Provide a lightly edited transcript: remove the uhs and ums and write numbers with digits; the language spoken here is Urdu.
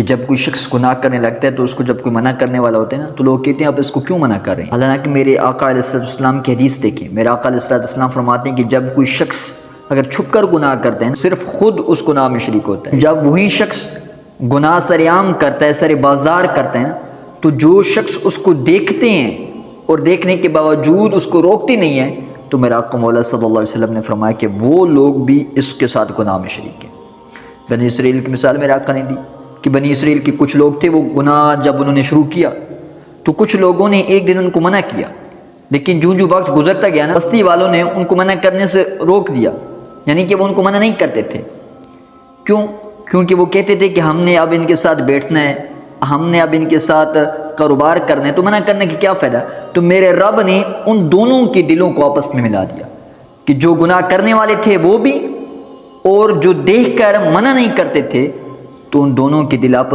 جب کوئی شخص گناہ کرنے لگتا ہے تو اس کو جب کوئی منع کرنے والا ہوتا ہے نا تو لوگ کہتے ہیں آپ اس کو کیوں منع کر رہے ہیں، حالانکہ میرے آقا علیہ السلام کی حدیث دیکھیں، میرے آقا علیہ السلام فرماتے ہیں کہ جب کوئی شخص اگر چھپ کر گناہ کرتے ہیں صرف خود اس گناہ میں شریک ہوتا ہے، جب وہی شخص گناہ سر عام کرتا ہے، سر بازار کرتا ہے نا تو جو شخص اس کو دیکھتے ہیں اور دیکھنے کے باوجود اس کو روکتے نہیں ہیں تو میرا آقا مولا صلی اللہ علیہ وسلم نے فرمایا کہ وہ لوگ بھی اس کے ساتھ گناہ میں شریک ہیں۔ بنی اسرائیل کی مثال میرے آقا نے دی کہ بنی اسرائیل کے کچھ لوگ تھے، وہ گناہ جب انہوں نے شروع کیا تو کچھ لوگوں نے ایک دن ان کو منع کیا، لیکن جو وقت گزرتا گیا نا بستی والوں نے ان کو منع کرنے سے روک دیا، یعنی کہ وہ ان کو منع نہیں کرتے تھے۔ کیونکہ وہ کہتے تھے کہ ہم نے اب ان کے ساتھ بیٹھنا ہے، ہم نے اب ان کے ساتھ کاروبار کرنا ہے، تو منع کرنے کی کیا فائدہ۔ تو میرے رب نے ان دونوں کے دلوں کو آپس میں ملا دیا کہ جو گناہ کرنے والے تھے وہ بھی، اور جو دیکھ کر منع نہیں کرتے تھے، تو ان دونوں کے دل آپس